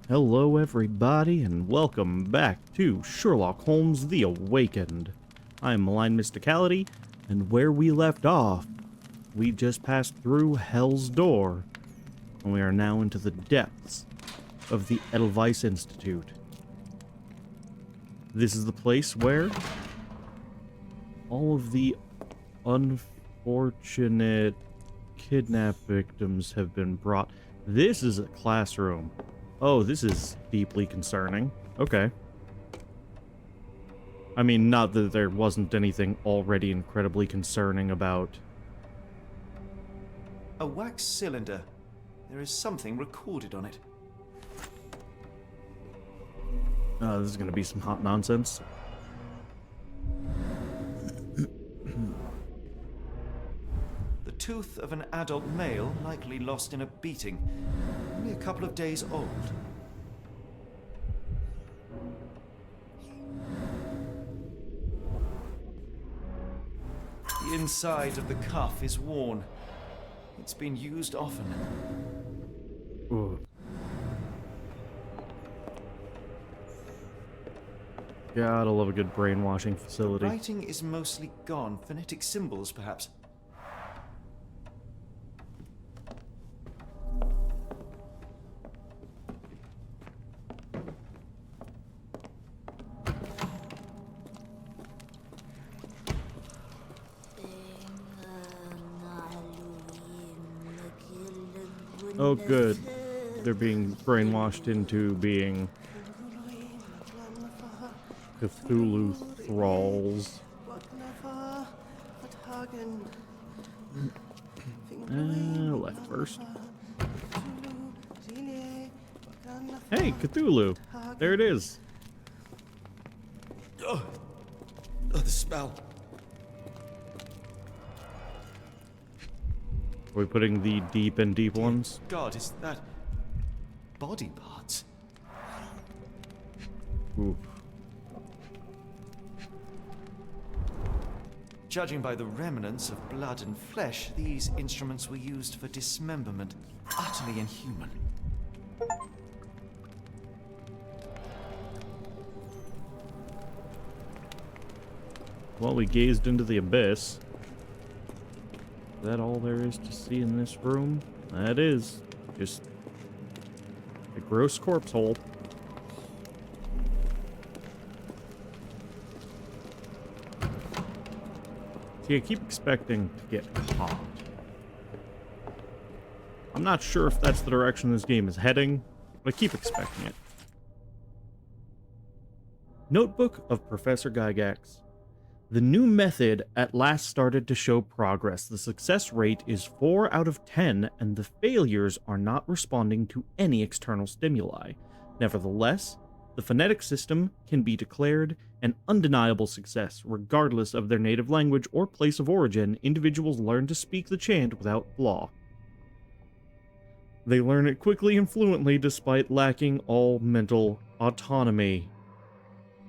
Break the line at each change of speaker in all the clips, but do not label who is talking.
Hello everybody and welcome back to Sherlock Holmes The Awakened. I'm Malign Mysticality, and where we left off, we just passed through Hell's Door, and we are now into the depths of the Edelweiss Institute. This is the place where all of the unfortunate kidnap victims have been brought. This is a classroom. Oh, this is deeply concerning. Okay. I mean, not that there wasn't anything already incredibly concerning about...
A wax cylinder. There is something recorded on it.
This is gonna be some hot nonsense.
The tooth of an adult male, likely lost in a beating. Only a couple of days old. The inside of the cuff is worn. It's been used often.
Ooh. Gotta love a good brainwashing facility.
The writing is mostly gone. Phonetic symbols, perhaps.
Oh, good. They're being brainwashed into being Cthulhu thralls. Left first. Hey, Cthulhu! There it is.
Oh, the spell.
Are we putting the deep and deep ones?
God, is that body parts?
Ooh.
Judging by the remnants of blood and flesh, these instruments were used for dismemberment. Utterly inhuman.
Well, we gazed into the abyss. Is that all there is to see in this room? That is. Just a gross corpse hole. See, I keep expecting to get caught. I'm not sure if that's the direction this game is heading, but I keep expecting it. Notebook of Professor Gygax. The new method at last started to show progress. The success rate is 4 out of 10, and the failures are not responding to any external stimuli. Nevertheless, the phonetic system can be declared an undeniable success. Regardless of their native language or place of origin, individuals learn to speak the chant without flaw. They learn it quickly and fluently despite lacking all mental autonomy.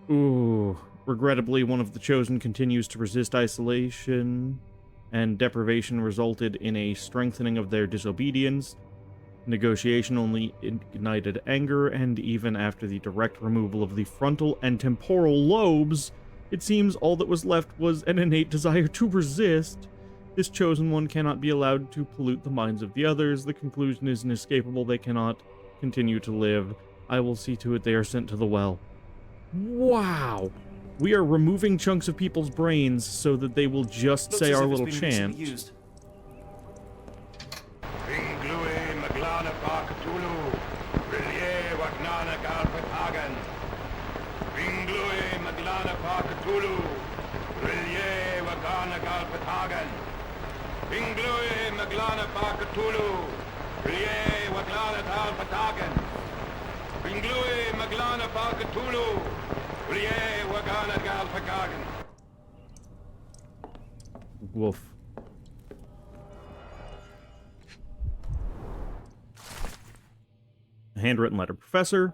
Ooh. Regrettably, one of the chosen continues to resist isolation, and deprivation resulted in a strengthening of their disobedience. Negotiation only ignited anger, and even after the direct removal of the frontal and temporal lobes, it seems all that was left was an innate desire to resist. This chosen one cannot be allowed to pollute the minds of the others. The conclusion is inescapable. They cannot continue to live. I will see to it they are sent to the well. Wow! We are removing chunks of people's brains so that they will just say our little chant. Woof. A handwritten letter. Professor,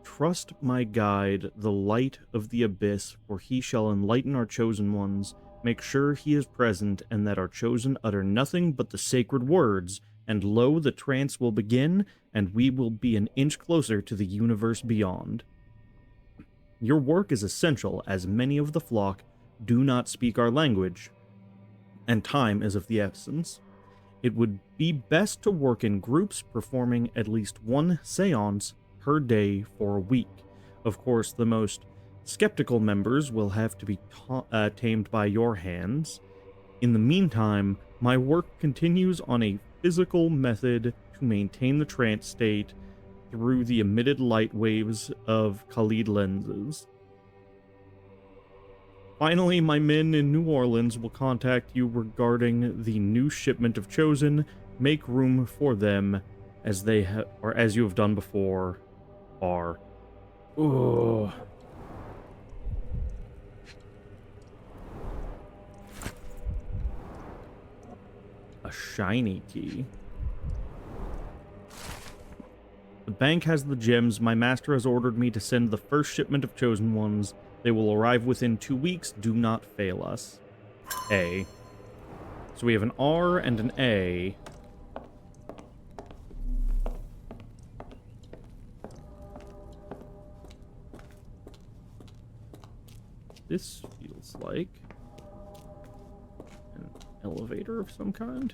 trust my guide, the light of the abyss, for he shall enlighten our chosen ones. Make sure he is present, and that our chosen utter nothing but the sacred words, and lo, the trance will begin, and we will be an inch closer to the universe beyond. Your work is essential, as many of the flock do not speak our language, and time is of the essence. It would be best to work in groups, performing at least one seance per day for a week. Of course, the most skeptical members will have to be tamed by your hands. In the meantime, my work continues on a physical method to maintain the trance state through the emitted light waves of Khalid lenses. Finally, my men in New Orleans will contact you regarding the new shipment of Chosen. Make room for them, as as you have done before. R. Ugh. A shiny key. The bank has the gems. My master has ordered me to send the first shipment of Chosen Ones. They will arrive within 2 weeks. Do not fail us. A. So we have an R and an A. This feels like an elevator of some kind.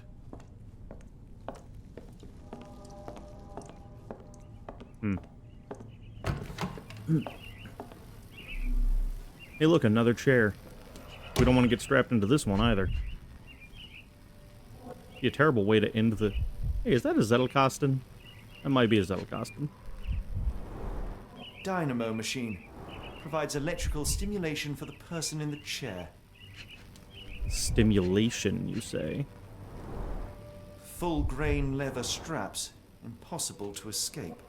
Hey, look, another chair. We don't want to get strapped into this one either. Be a terrible way to end the... Hey, is that a Zettelkasten? That might be a Zettelkasten.
Dynamo machine. Provides electrical stimulation for the person in the chair.
Stimulation, you say?
Full grain leather straps. Impossible to escape.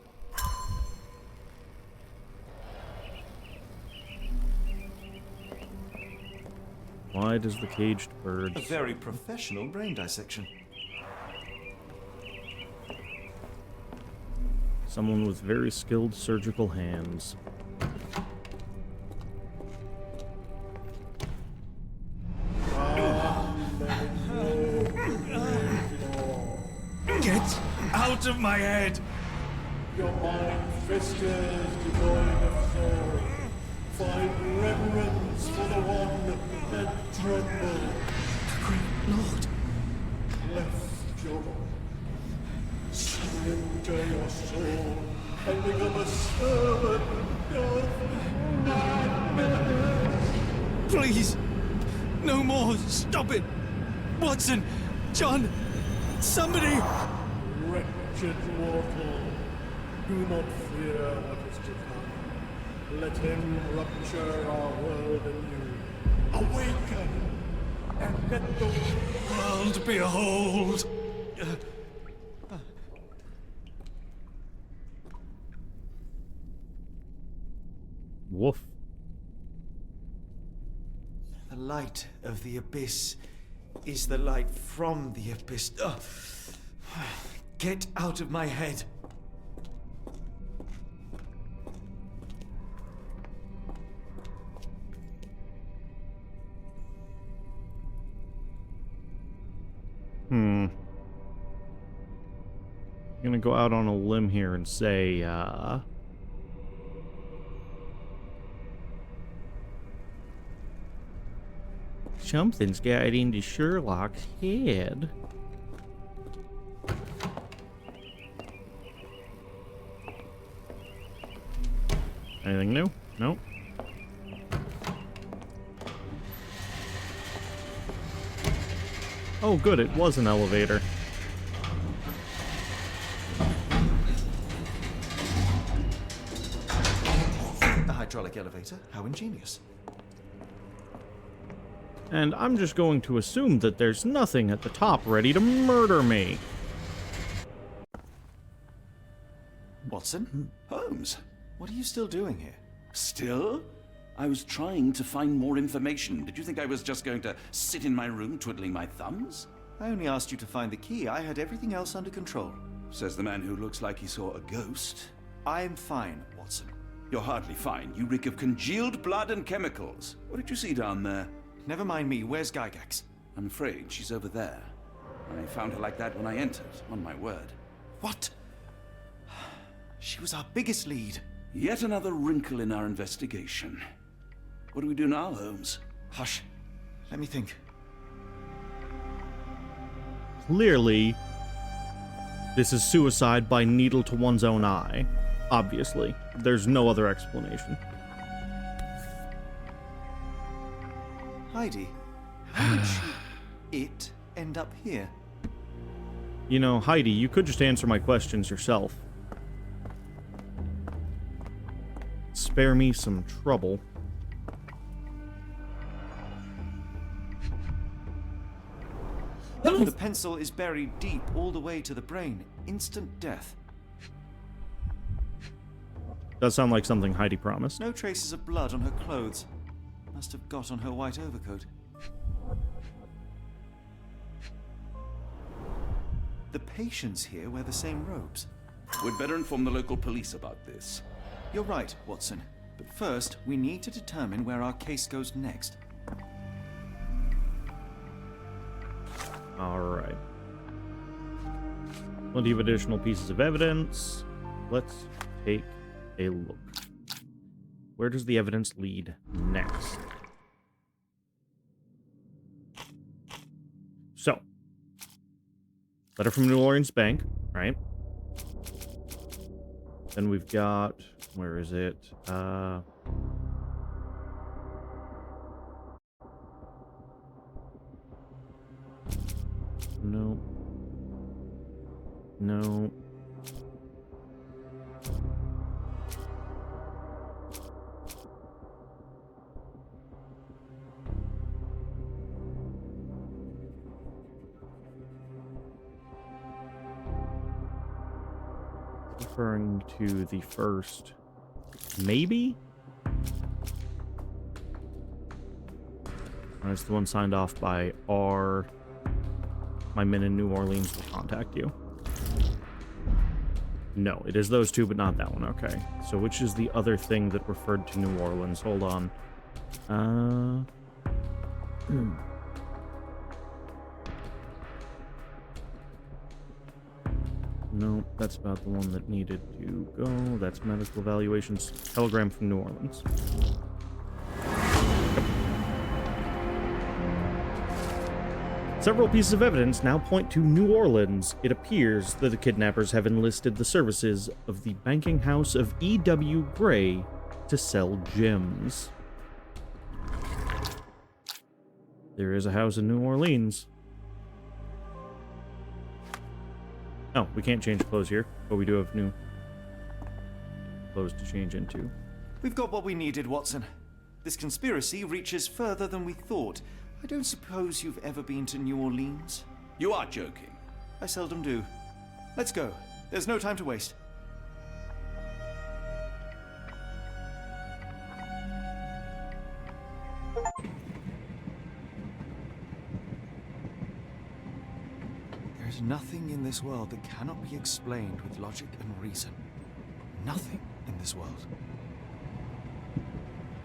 Why does the caged bird...
A very professional brain dissection.
Someone with very skilled surgical hands.
Get out of my head!
Your mind festers devoid of soul. Find reverence for the one that trembled.
Great Lord!
Left your surrender your soul and become a servant of madness.
Please! No more! Stop it! Watson! John! Somebody!
Wretched mortal, do not fear what is to come. Let him rupture our world anew. Awaken, and let the
World behold!
Woof.
The light of the abyss is the light from the abyss. Ugh. Get out of my head.
I'm gonna go out on a limb here and say, something's got into Sherlock's head. Anything new? Nope. Oh, good, it was an elevator.
A hydraulic elevator? How ingenious.
And I'm just going to assume that there's nothing at the top ready to murder me.
Watson?
Holmes,
What are you still doing here?
still? I was trying to find more information. Did you think I was just going to sit in my room twiddling my thumbs?
I only asked you to find the key. I had everything else under control.
Says the man who looks like he saw a ghost.
I'm fine, Watson.
You're hardly fine. You reek of congealed blood and chemicals. What did you see down there?
Never mind me. Where's Gygax?
I'm afraid she's over there. I found her like that when I entered, on my word.
What? She was our biggest lead.
Yet another wrinkle in our investigation. What do we do now, Holmes?
Hush. Let me think.
Clearly, this is suicide by needle to one's own eye. Obviously. There's no other explanation.
Heidi, how did it end up here?
You know, Heidi, you could just answer my questions yourself. Spare me some trouble.
The pencil is buried deep all the way to the brain. Instant death.
Does sound like something Heidi promised.
No traces of blood on her clothes. Must have got on her white overcoat. The patients here wear the same robes.
We'd better inform the local police about this.
You're right, Watson. But first, we need to determine where our case goes next.
Alright. Plenty of additional pieces of evidence. Let's take a look. Where does the evidence lead next? So, letter from New Orleans Bank, right? Then we've got, where is it? No. No. Referring to the first, maybe? That's the one signed off by R. My men in New Orleans will contact you. No, it is those two, but not that one. Okay. So which is the other thing that referred to New Orleans? Hold on. No, that's about the one that needed to go. That's medical evaluations. Telegram from New Orleans. Several pieces of evidence now point to New Orleans. It appears that the kidnappers have enlisted the services of the banking house of E.W. Gray to sell gems. There is a house in New Orleans. Oh, we can't change clothes here, but we do have new clothes to change into.
We've got what we needed, Watson. This conspiracy reaches further than we thought. I don't suppose you've ever been to New Orleans?
You are joking.
I seldom do. Let's go. There's no time to waste. There's nothing in this world that cannot be explained with logic and reason. Nothing in this world.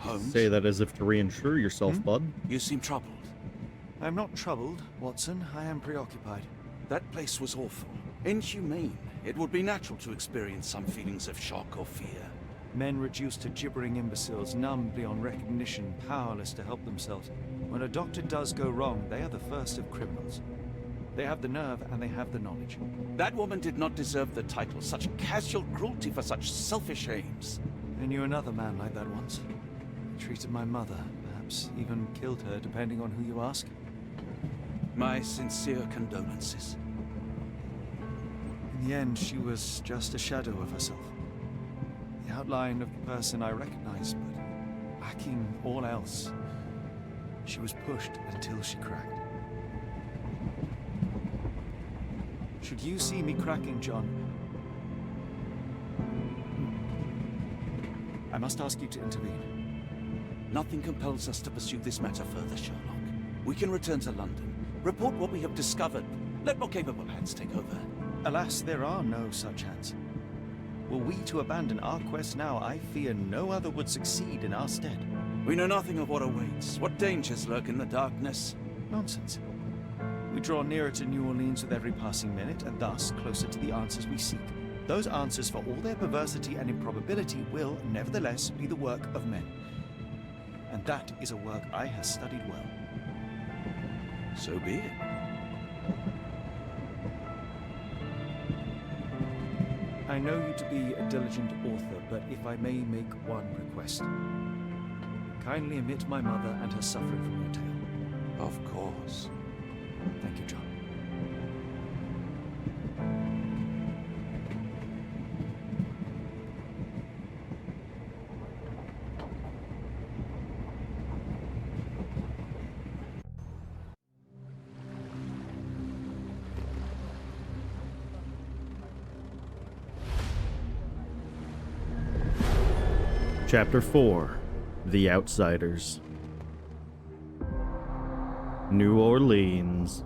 Holmes,
Say that as if to reinsure yourself, bud.
you seem troubled.
I'm not troubled, Watson. I am preoccupied.
That place was awful. Inhumane. It would be natural to experience some feelings of shock or fear.
Men reduced to gibbering imbeciles, numb beyond recognition, powerless to help themselves. When a doctor does go wrong, they are the first of criminals. They have the nerve and they have the knowledge.
That woman did not deserve the title. Such casual cruelty for such selfish aims.
I knew another man like that once. He treated my mother, perhaps even killed her, depending on who you ask.
My sincere condolences.
In the end, she was just a shadow of herself. The outline of the person I recognized, but lacking all else. She was pushed until she cracked. Should you see me cracking, John, I must ask you to intervene.
Nothing compels us to pursue this matter further, Sherlock. We can return to London, report what we have discovered. Let more capable hands take over.
Alas, there are no such hands. Were we to abandon our quest now, I fear no other would succeed in our stead.
We know nothing of what awaits, what dangers lurk in the darkness.
Nonsense. We draw nearer to New Orleans with every passing minute, and thus closer to the answers we seek. those answers, for all their perversity and improbability, will, nevertheless, be the work of men. And that is a work I have studied well.
So be it.
I know you to be a diligent author, but if I may make one request. Kindly omit my mother and her suffering from your tale.
Of course.
Thank you, John.
Chapter 4: The Outsiders. New Orleans.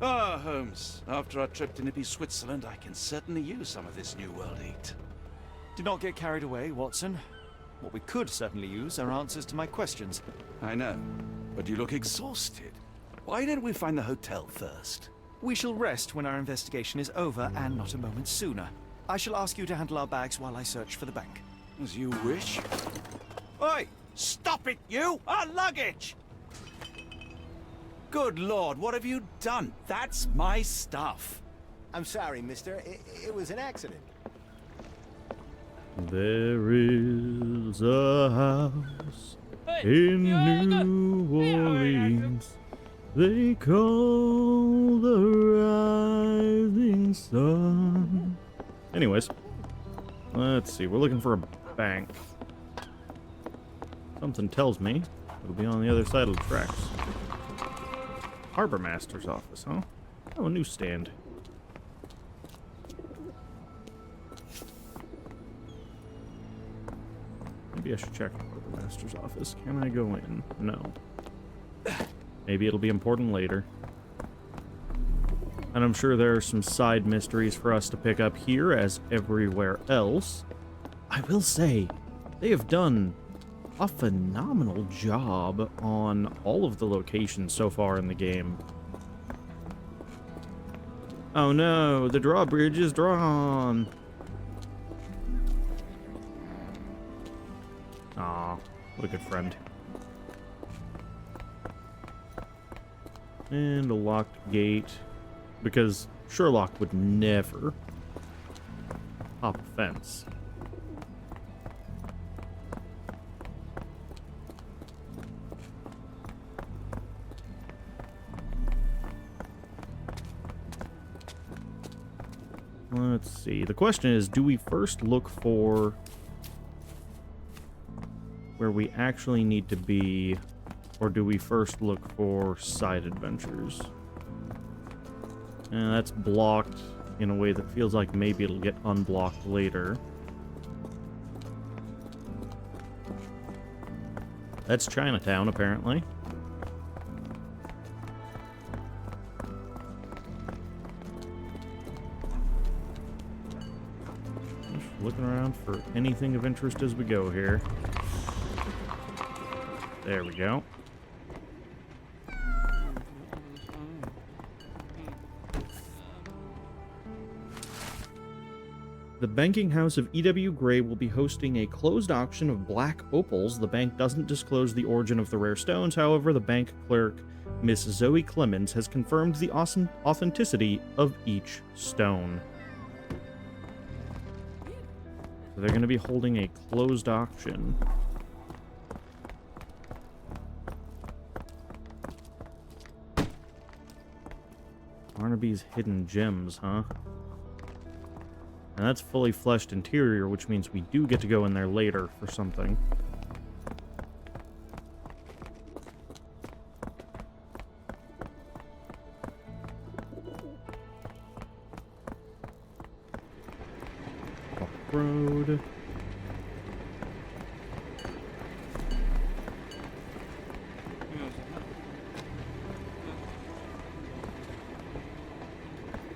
Ah, Holmes. After our trip to nippy Switzerland, I can certainly use some of this New World eat.
Do not get carried away, Watson. What we could certainly use are answers to my questions.
I know, but you look exhausted. Why don't we find the hotel first?
We shall rest when our investigation is over, and not a moment sooner. I shall ask you to handle our bags while I search for the bank.
As you wish. Oi! Stop it, you! Our luggage! Good Lord, what have you done? That's my stuff.
I'm sorry, mister. It was an accident.
There is a house in New Orleans they call the rising sun. Anyways, let's see. We're looking for a bank. Something tells me it'll be on the other side of the tracks. Harbor Master's office, huh? Oh, a newsstand. Maybe I should check the Harbor Master's office. Can I go in? No. Maybe it'll be important later. And I'm sure there are some side mysteries for us to pick up here as everywhere else. I will say, they have done a phenomenal job on all of the locations so far in the game. Oh no, the drawbridge is drawn. Aw, what a good friend. And a locked gate, because Sherlock would never hop a fence. Let's see. The question is, do we first look for where we actually need to be, or do we first look for side adventures? And that's blocked in a way that feels like maybe it'll get unblocked later. That's Chinatown, apparently. Just looking around for anything of interest as we go here. There we go. The banking house of E.W. Gray will be hosting a closed auction of black opals. The bank doesn't disclose the origin of the rare stones. However, the bank clerk, Miss Zoe Clemens, has confirmed the authenticity of each stone. So they're going to be holding a closed auction. Barnaby's Hidden Gems, huh? And that's fully fleshed interior, which means we do get to go in there later for something. Off-road.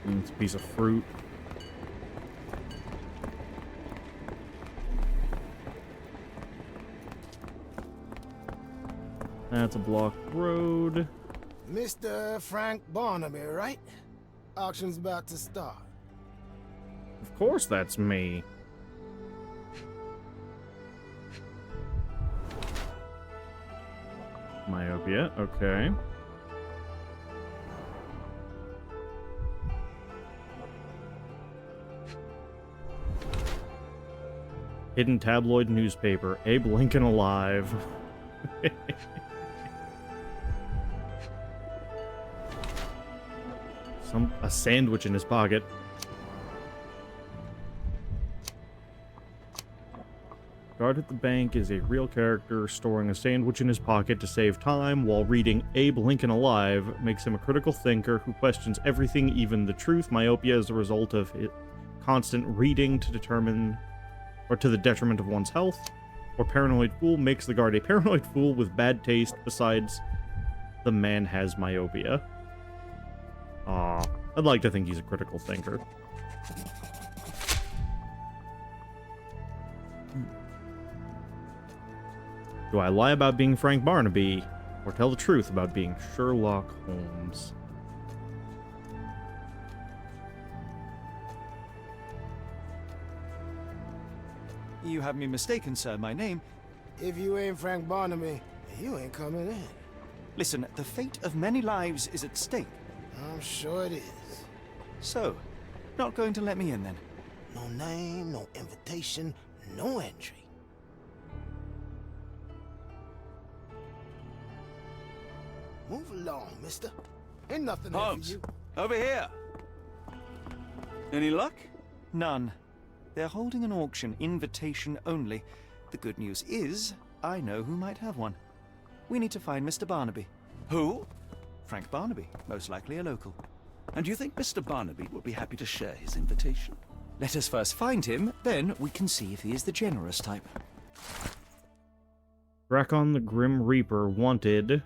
It's a piece of fruit. That's a blocked road.
Mr. Frank Barnaby, right? Auction's about to start.
Of course that's me. Myopia, okay. Hidden tabloid newspaper. Abe Lincoln alive. A sandwich in his pocket. Guard at the bank is a real character storing a sandwich in his pocket to save time while reading Abe Lincoln Alive makes him a critical thinker who questions everything, even the truth. Myopia is the result of constant reading to determine or to the detriment of one's health. Or paranoid fool makes the guard a paranoid fool with bad taste. Besides, the man has myopia. Aw, I'd like to think he's a critical thinker. Do I lie about being Frank Barnaby, or tell the truth about being Sherlock Holmes?
You have me mistaken, sir. My name...
If you ain't Frank Barnaby, you ain't coming in.
Listen, the fate of many lives is at stake.
I'm sure it is.
So, not going to let me in then?
No name, no invitation, no entry. Move along, mister. Ain't nothing there for
Holmes,
you.
over here. Any luck?
None. They're holding an auction, invitation only. The good news is, I know who might have one. We need to find Mr. Barnaby.
Who?
Frank Barnaby, most likely a local.
And you think Mr. Barnaby will be happy to share his invitation?
Let us first find him, then we can see if he is the generous type.
Drakon the Grim Reaper wanted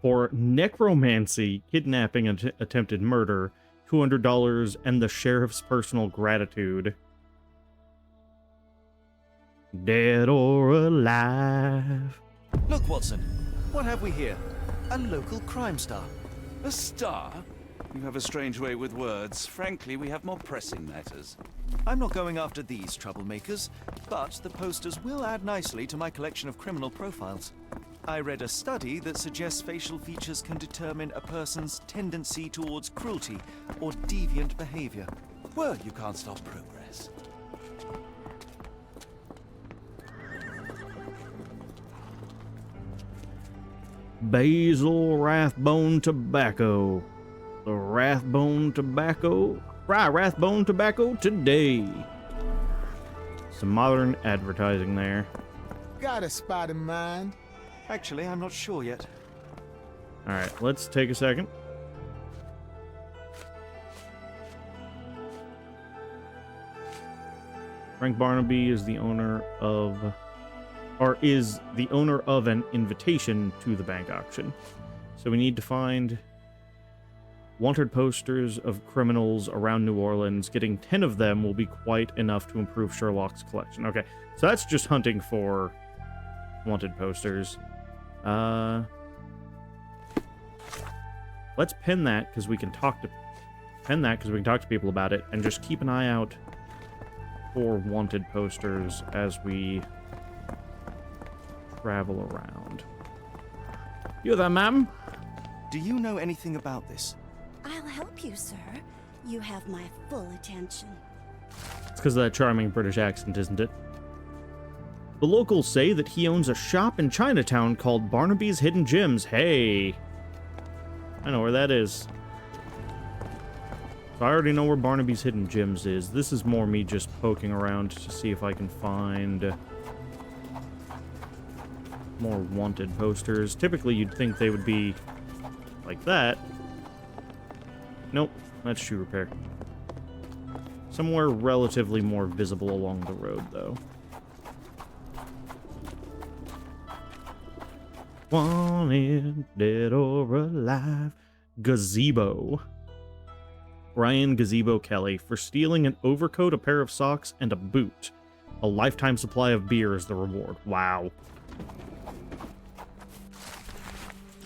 for necromancy, kidnapping, and attempted murder, $200, and the sheriff's personal gratitude. Dead or alive.
Look, Watson. What have we here? A local crime star.
A star? You have a strange way with words. Frankly, we have more pressing matters.
I'm not going after these troublemakers, but the posters will add nicely to my collection of criminal profiles. I read a study that suggests facial features can determine a person's tendency towards cruelty or deviant behavior.
Well, you can't stop progress.
Basil Rathbone Tobacco. The Rathbone Tobacco. Fry Rathbone Tobacco today. Some modern advertising there.
Got a spot in mind.
Actually, I'm not sure yet.
Alright, let's take a second. Frank Barnaby is the owner of... is the owner of an invitation to the bank auction. So we need to find wanted posters of criminals around New Orleans. Getting 10 of them will be quite enough to improve Sherlock's collection. Okay, so that's just hunting for wanted posters. Let's pin that because we can talk to people about it, and just keep an eye out for wanted posters as we travel around. You there, ma'am?
Do you know anything about this?
I'll help you, sir. You have my full attention.
It's because of that charming British accent, isn't it? The locals say that he owns a shop in Chinatown called Barnaby's Hidden Gems. Hey! I know where that is. So I already know where Barnaby's Hidden Gems is. This is more me just poking around to see if I can find more wanted posters. Typically, you'd think they would be like that. Nope, that's shoe repair. Somewhere relatively more visible along the road, though. Wanted, dead or alive. Gazebo. Brian Gazebo Kelly for stealing an overcoat, a pair of socks, and a boot. A lifetime supply of beer is the reward. Wow.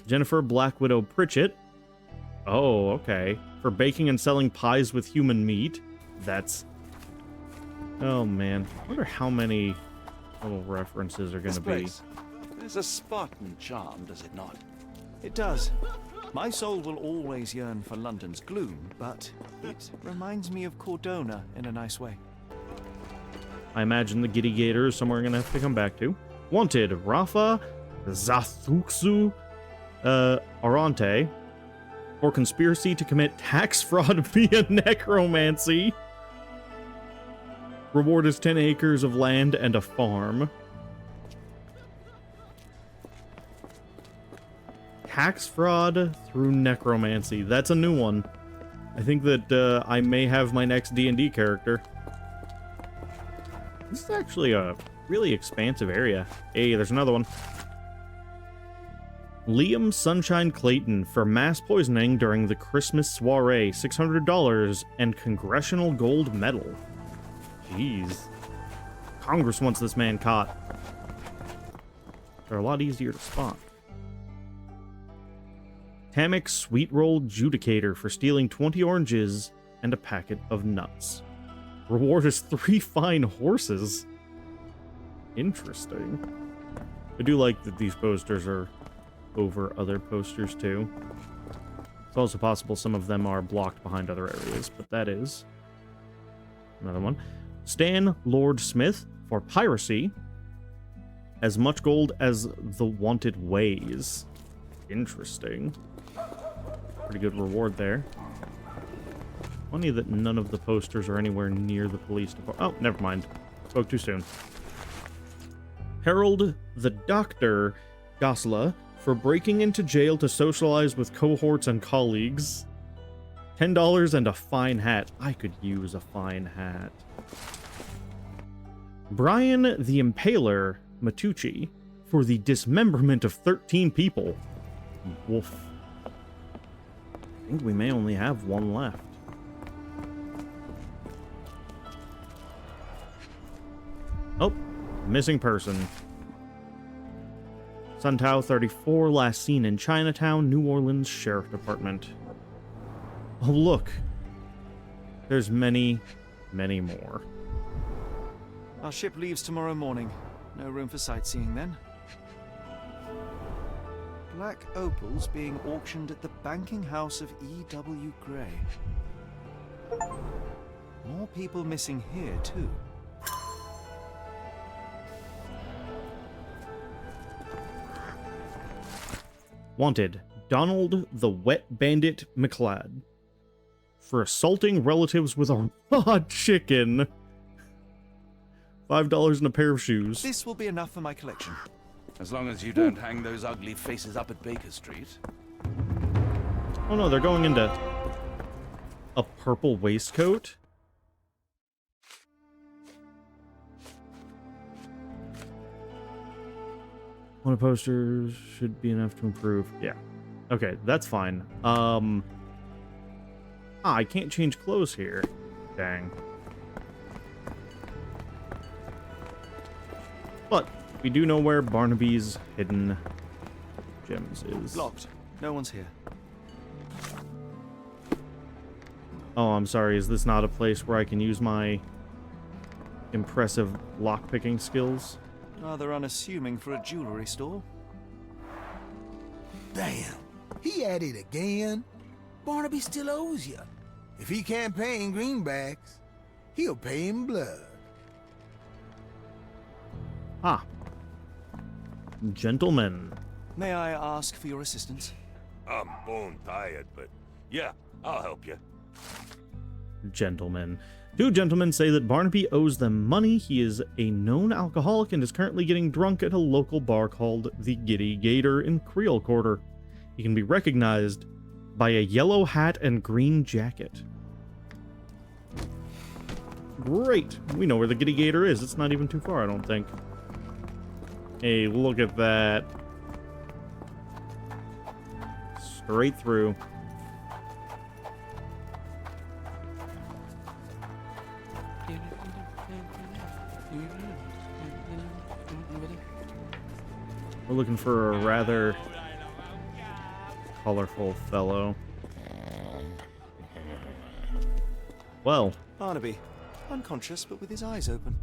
Jennifer Black Widow Pritchett Oh, okay. For baking and selling pies with human meat. That's... Oh, man. I wonder how many little references are going
This
to be.
place, there's a Spartan charm, does it not?
It does. My soul will always yearn for London's gloom, but it reminds me of Cordona in a nice way.
I imagine the Giddy Gator is somewhere I'm going to have to come back to. Wanted, Rafa Zathuxu Arante for conspiracy to commit tax fraud via necromancy. Reward is 10 acres of land and a farm. Tax fraud through necromancy. That's a new one. I think that I may have my next D&D character. This is actually a really expansive area. Hey, there's another one. Liam Sunshine Clayton for mass poisoning during the Christmas soiree. $600 and congressional gold medal. Jeez. Congress wants this man caught. They're a lot easier to spot. Hammock Sweet Roll Judicator for stealing 20 oranges and a packet of nuts. Reward is 3 fine horses. Interesting. I do like that these posters are over other posters too. It's also possible some of them are blocked behind other areas, but that is another one. Stan Lord Smith for piracy. As much gold as the wanted weighs. Interesting. Pretty good reward there. Funny that none of the posters are anywhere near the police department. Oh, never mind. Spoke too soon. Harold the Doctor Gosla for breaking into jail to socialize with cohorts and colleagues. $10 and a fine hat. I could use a fine hat. Brian the Impaler Matucci for the dismemberment of 13 people. Woof. I think we may only have one left. Oh, missing person. Suntao 34, last seen in Chinatown, New Orleans Sheriff Department. Oh, look. There's many, many more.
Our ship leaves tomorrow morning. No room for sightseeing then. Black opals being auctioned at the banking house of E.W. Gray. More people missing here, too.
Wanted, Donald the Wet Bandit McLeod for assaulting relatives with a raw chicken. $5 and a pair of shoes.
This will be enough for my collection.
As long as you don't hang those ugly faces up at Baker Street.
Oh no, they're going into a purple waistcoat. One of the posters should be enough to improve. Yeah. Okay, that's fine. I can't change clothes here. Dang. But we do know where Barnaby's hidden gems is.
Locked. No one's here.
Oh, I'm sorry. Is this not a place where I can use my impressive lockpicking skills?
Rather unassuming for a jewelry store.
Damn, he at it again. Barnaby still owes you. If he can't pay in greenbacks, he'll pay in blood.
Ah. Gentlemen.
May I ask for your assistance?
I'm bone tired, but yeah, I'll help you.
Gentlemen. 2 gentlemen say that Barnaby owes them money. He is a known alcoholic and is currently getting drunk at a local bar called the Giddy Gator in Creole Quarter. He can be recognized by a yellow hat and green jacket. Great. We know where the Giddy Gator is. It's not even too far, I don't think. Hey, look at that. Straight through. We're looking for a rather colorful fellow. Well,
Barnaby, unconscious but with his eyes open.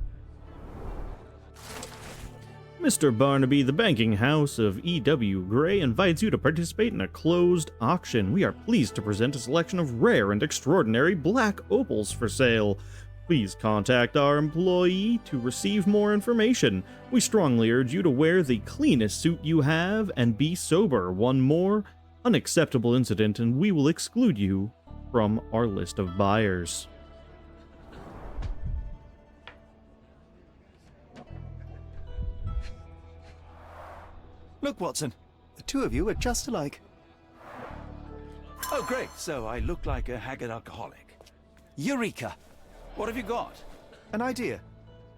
Mr. Barnaby, the banking house of E.W. Gray invites you to participate in a closed auction. We are pleased to present a selection of rare and extraordinary black opals for sale. Please contact our employee to receive more information. We strongly urge you to wear the cleanest suit you have and be sober. One more unacceptable incident and we will exclude you from our list of buyers.
Look, Watson, the two of you are just alike.
Oh, great. So I look like a haggard alcoholic.
Eureka!
What have you got?
An idea.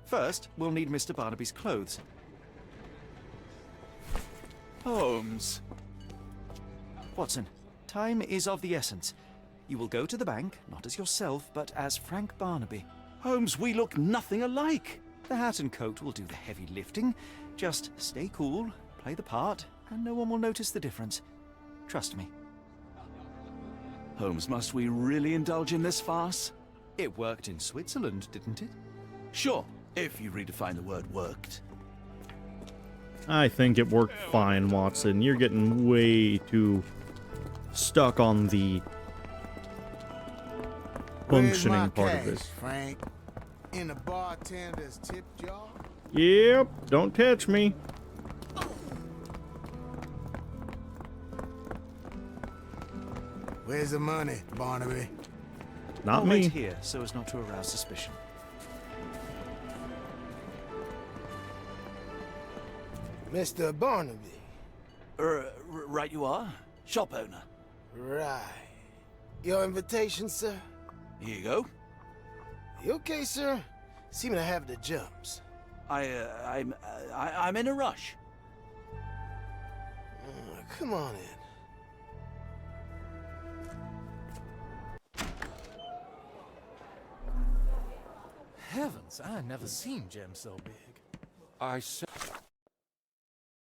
First, we'll need Mr. Barnaby's clothes.
Holmes.
Watson, time is of the essence. You will go to the bank, not as yourself, but as Frank Barnaby.
Holmes, we look nothing alike.
The hat and coat will do the heavy lifting. Just stay cool, play the part, and no one will notice the difference. Trust me.
Holmes, must we really indulge in this farce?
It worked in Switzerland, didn't it?
Sure, if you redefine the word worked.
I think it worked fine, Watson. You're getting way too stuck on the functioning part of this.
Frank? In the bartender's tip jar?
Yep, don't touch me.
Where's the money, Barnaby?
Not
I'll
me.
wait here so as not to arouse suspicion.
Mr. Barnaby.
Right you are. Shop owner.
Right. Your invitation, sir?
Here you go.
You okay, sir? Seem to have the jumps.
I'm in a rush.
Come on in.
Heavens, I never seen gems so big.
I said.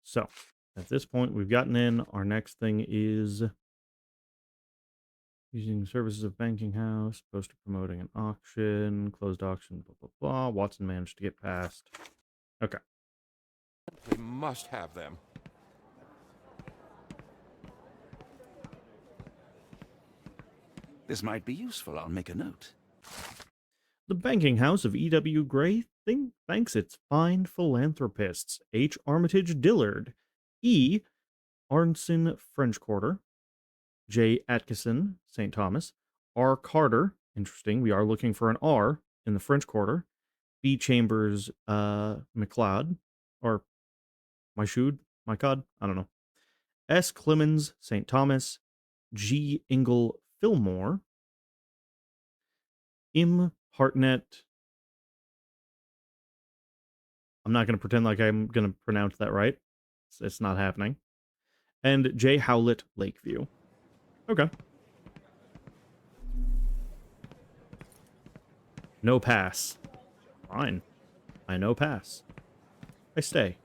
So, at this point, we've gotten in. Our next thing is using services of banking house, poster promoting an auction, closed auction, blah, blah, blah. Watson managed to get past. Okay.
We must have them.
This might be useful. I'll make a note.
The banking house of E.W. Gray thanks its fine philanthropists H. Armitage Dillard, E. Arnson French Quarter, J. Atkinson St. Thomas, R. Carter, interesting, we are looking for an R in the French Quarter, B. Chambers McLeod, or Mycod, I don't know, S. Clemens St. Thomas, G. Ingle Fillmore, M. Hartnett. I'm not going to pretend like I'm going to pronounce that right. It's not happening. And J. Howlett Lakeview. Okay. No pass. Fine. I no pass. I stay.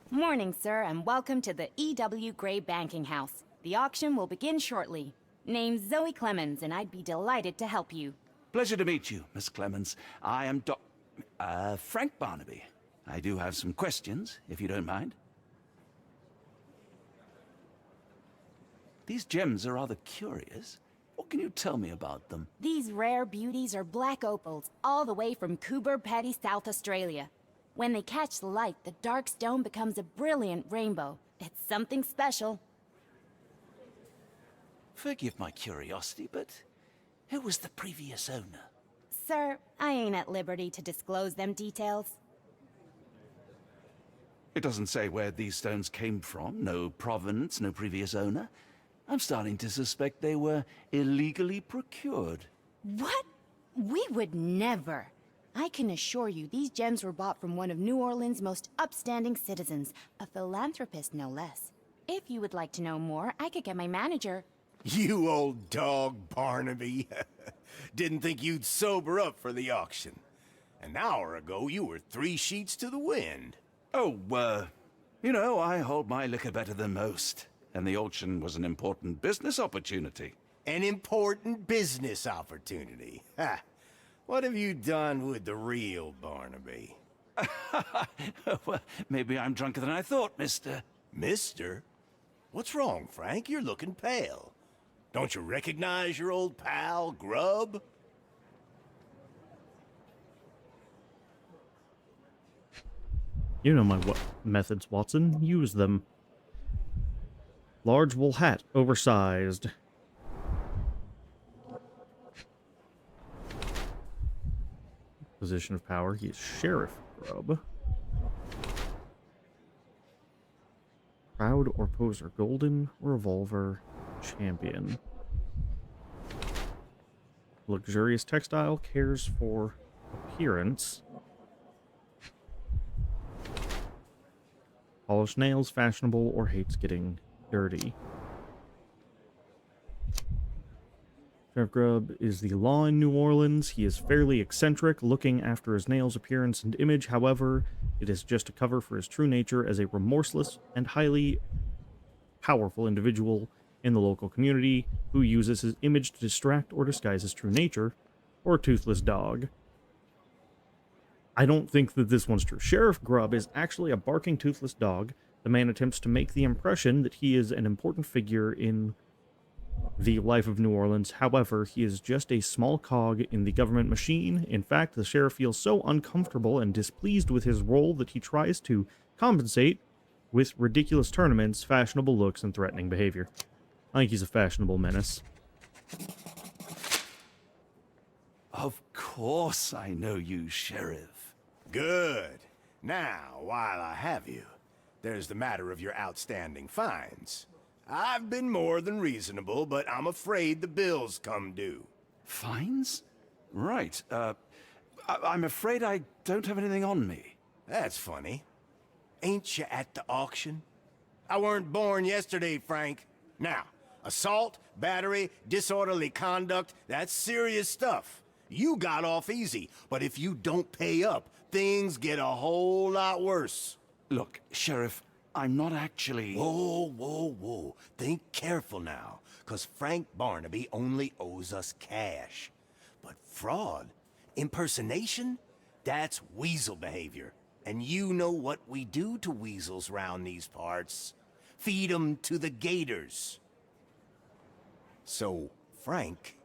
Morning, sir, and welcome to the E.W. Gray Banking House. The auction will begin shortly. Name's Zoe Clemens, and I'd be delighted to help you.
Pleasure to meet you, Miss Clemens. I am Frank Barnaby. I do have some questions, if you don't mind. These gems are rather curious. What can you tell me about them?
These rare beauties are black opals, all the way from Coober Pedy, South Australia. When they catch the light, the dark stone becomes a brilliant rainbow. It's something special.
Forgive my curiosity, but who was the previous owner?
Sir, I ain't at liberty to disclose them details.
It doesn't say where these stones came from. No provenance, no previous owner. I'm starting to suspect they were illegally procured.
What? We would never. I can assure you these gems were bought from one of New Orleans' most upstanding citizens, a philanthropist no less. If you would like to know more, I could get my manager.
You old dog, Barnaby. Didn't think you'd sober up for the auction. An hour ago, you were 3 sheets to the wind.
Oh, you know, I hold my liquor better than most. and the auction was an important business opportunity.
An important business opportunity. Ha! What have you done with the real Barnaby?
Well, maybe I'm drunker than I thought, mister.
Mister? What's wrong, Frank? You're looking pale. Don't you recognize your old pal, Grub?
You know my methods, Watson. Use them. Large wool hat, oversized. Position of power, he is Sheriff Grub. Proud or poser, golden revolver, champion. Luxurious textile, cares for appearance. Polished nails, fashionable, or hates getting dirty. Sheriff Grubb is the law in New Orleans. He is fairly eccentric, looking after his nails, appearance, and image. However, it is just a cover for his true nature as a remorseless and highly powerful individual in the local community who uses his image to distract or disguise his true nature, or a toothless dog. I don't think that this one's true. Sheriff Grubb is actually a barking, toothless dog. The man attempts to make the impression that he is an important figure in the life of New Orleans. However, he is just a small cog in the government machine. In fact, the sheriff feels so uncomfortable and displeased with his role that he tries to compensate with ridiculous tournaments, fashionable looks, and threatening behavior. I think he's a fashionable menace.
Of course I know you, Sheriff.
Good. Now, while I have you, there's the matter of your outstanding fines. I've been more than reasonable, but I'm afraid the bills come due.
Fines? Right. I'm afraid I don't have anything on me.
That's funny. Ain't you at the auction? I weren't born yesterday, Frank. Now, assault, battery, disorderly conduct, that's serious stuff. You got off easy, but if you don't pay up, things get a whole lot worse.
Look, Sheriff, I'm not actually...
Whoa, whoa, whoa. Think careful now, 'cause Frank Barnaby only owes us cash. But fraud, impersonation, that's weasel behavior. And you know what we do to weasels round these parts. Feed 'em to the gators. So, Frank,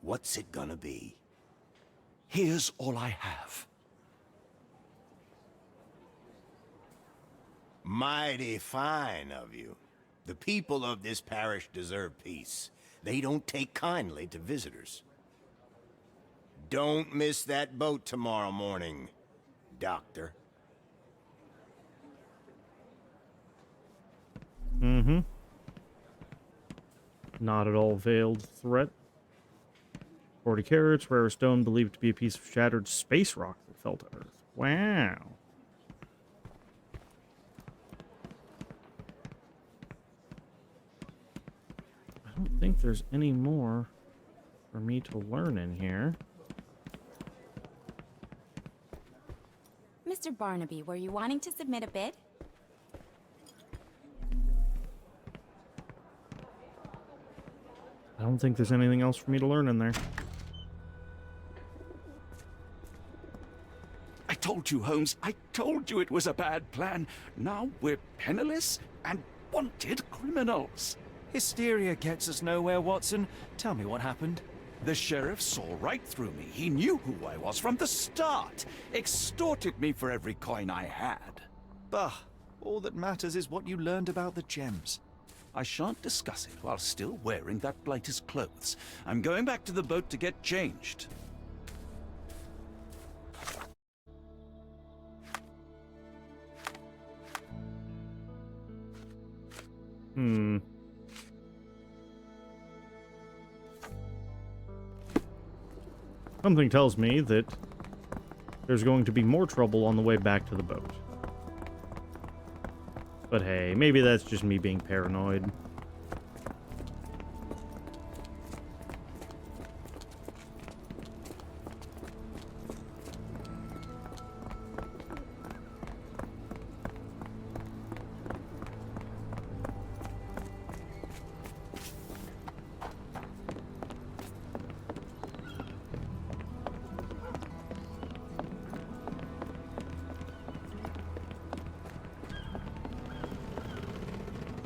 what's it gonna be?
Here's all I have.
Mighty fine of you. The people of this parish deserve peace. They don't take kindly to visitors. Don't miss that boat tomorrow morning, Doctor.
Mm-hmm. Not at all veiled threat. 40 carats, rare stone believed to be a piece of shattered space rock that fell to Earth. Wow. I don't think there's any more for me to learn in here.
Mr. Barnaby, were you wanting to submit a bid?
I don't think there's anything else for me to learn in there.
I told you, Holmes. I told you it was a bad plan. Now we're penniless and wanted criminals.
Hysteria gets us nowhere, Watson. Tell me what happened.
The sheriff saw right through me. He knew who I was from the start. Extorted me for every coin I had.
Bah, all that matters is what you learned about the gems.
I shan't discuss it while still wearing that blighter's clothes. I'm going back to the boat to get changed.
Something tells me that there's going to be more trouble on the way back to the boat. But hey, maybe that's just me being paranoid.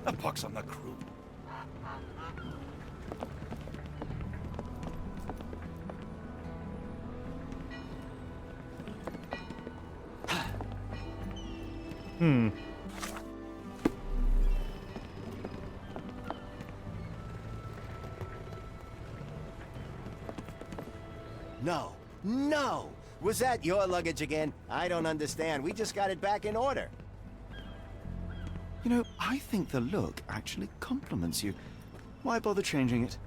A pox on the crew.
No, no! Was that your luggage again? I don't understand. We just got it back in order.
You know, I think the look actually compliments you. Why bother changing it?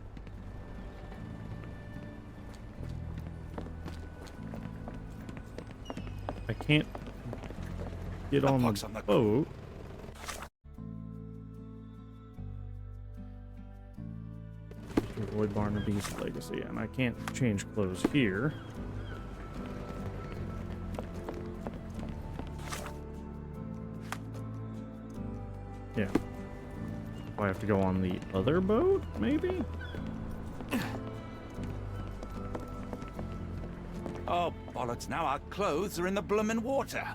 I can't get on the boat. To avoid Barnaby's legacy, and I can't change clothes here. Yeah. Do I have to go on the other boat, maybe?
Oh, bollocks, now our clothes are in the bloomin' water.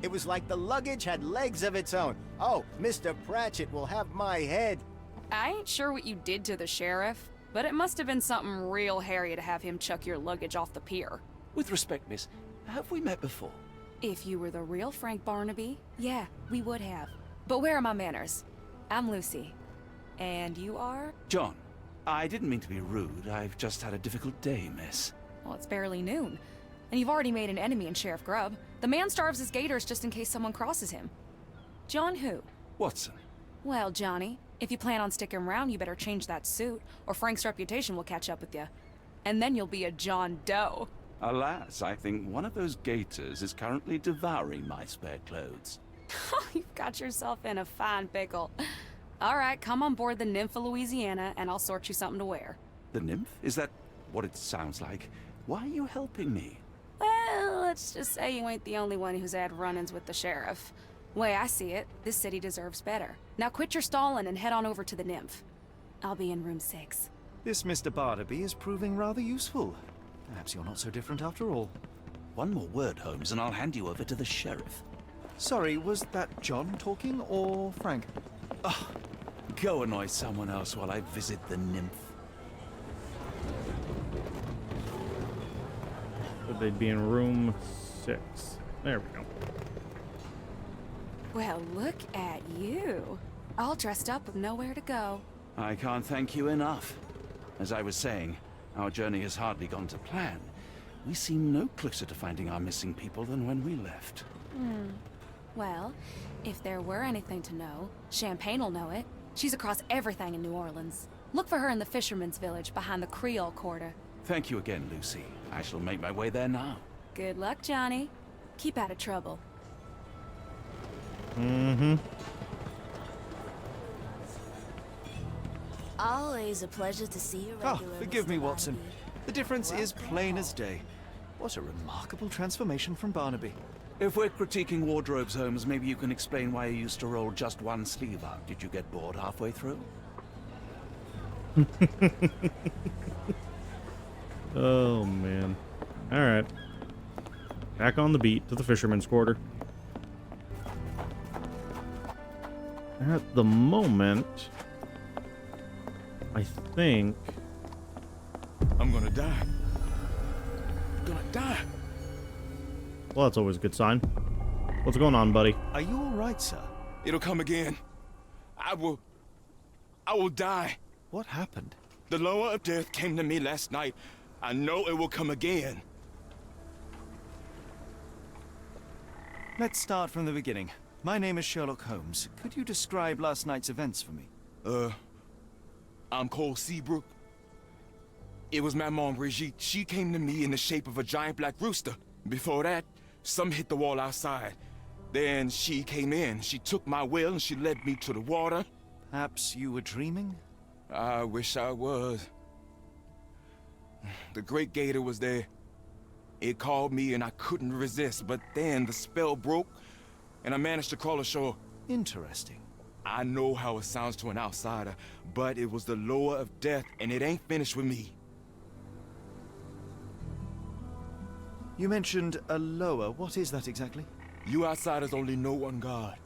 It was like the luggage had legs of its own. Oh, Mr. Pratchett will have my head.
I ain't sure what you did to the sheriff, but it must have been something real hairy to have him chuck your luggage off the pier.
With respect, miss, have we met before?
If you were the real Frank Barnaby, yeah, we would have. But where are my manners? I'm Lucy. And you are?
John. I didn't mean to be rude. I've just had a difficult day, miss.
Well, it's barely noon. And you've already made an enemy in Sheriff Grubb. The man starves his gators just in case someone crosses him. John who?
Watson.
Well, Johnny, if you plan on sticking around, you better change that suit, or Frank's reputation will catch up with you. And then you'll be a John Doe.
Alas, I think one of those gators is currently devouring my spare clothes.
You've got yourself in a fine pickle. All right, come on board the Nymph of Louisiana, and I'll sort you something to wear.
The nymph? Is that what it sounds like? Why are you helping me?
Well, let's just say you ain't the only one who's had run-ins with the sheriff. Way I see it, this city deserves better. Now quit your stalling and head on over to the Nymph. I'll be in room 6.
This Mr. Barnaby is proving rather useful. Perhaps you're not so different after all.
One more word, Holmes, and I'll hand you over to the sheriff.
Sorry, was that John talking or Frank?
Oh, go annoy someone else while I visit the nymph.
So they'd be in room 6. There we go.
Well, look at you. All dressed up with nowhere to go.
I can't thank you enough. As I was saying, our journey has hardly gone to plan. We seem no closer to finding our missing people than when we left.
Well, if there were anything to know, Champagne'll know it. She's across everything in New Orleans. Look for her in the fisherman's village behind the Creole Quarter.
Thank you again, Lucy. I shall make my way there now.
Good luck, Johnny. Keep out of trouble.
Always a pleasure to see you regular.
Forgive me,
Mr.
Watson.
Barnaby.
The difference is plain as day. What a remarkable transformation from Barnaby.
If we're critiquing wardrobes, Holmes, maybe you can explain why you used to roll just one sleeve up. Did you get bored halfway through?
Oh, man. Alright. Back on the beat to the fisherman's quarter. At the moment, I think...
I'm gonna die. I'm gonna die.
Well, that's always a good sign. What's going on, buddy?
Are you all right, sir?
It'll come again. I will die.
What happened?
The lower of death came to me last night. I know it will come again.
Let's start from the beginning. My name is Sherlock Holmes. Could you describe last night's events for me?
I'm Cole Seabrook. It was my mom, Brigitte. She came to me in the shape of a giant black rooster. Before that, some hit the wall outside. Then she came in. She took my will and she led me to the water.
Perhaps you were dreaming?
I wish I was. The great gator was there. It called me and I couldn't resist, but then the spell broke and I managed to crawl ashore.
Interesting.
I know how it sounds to an outsider, but it was the lower of death and it ain't finished with me.
You mentioned a lower. What is that exactly?
You outsiders only know one God.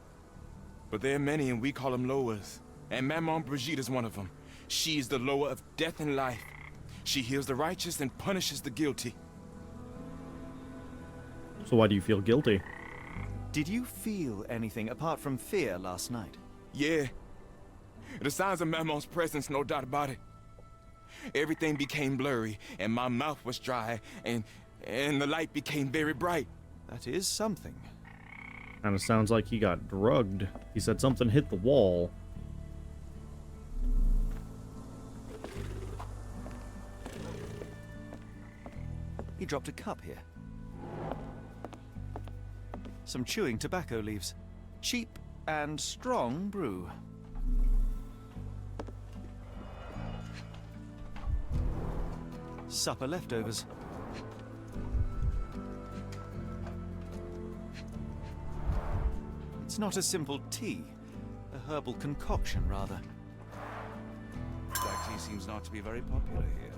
But there are many and we call them lowers. And Maman Brigitte is one of them. She is the lower of death and life. She heals the righteous and punishes the guilty.
So why do you feel guilty?
Did you feel anything apart from fear last night?
Yeah. The signs of Maman's presence, no doubt about it. Everything became blurry, and my mouth was dry, and the light became very bright.
That is something.
Kinda sounds like he got drugged. He said something hit the wall.
He dropped a cup here. Some chewing tobacco leaves. Cheap and strong brew. Supper leftovers. It's not a simple tea. A herbal concoction, rather.
Black tea seems not to be very popular here.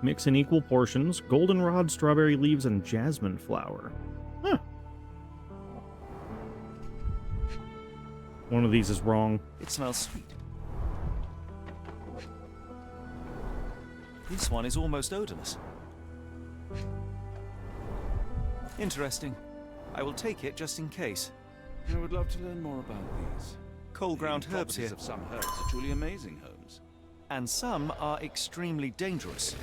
Mix in equal portions goldenrod, strawberry leaves, and jasmine flower. Huh. One of these is wrong.
It smells sweet. This one is almost odorless. Interesting. I will take it just in case.
I would love to learn more about these.
Cold ground
The
herbs here.
properties of some herbs are truly amazing, Holmes.
And some are extremely dangerous.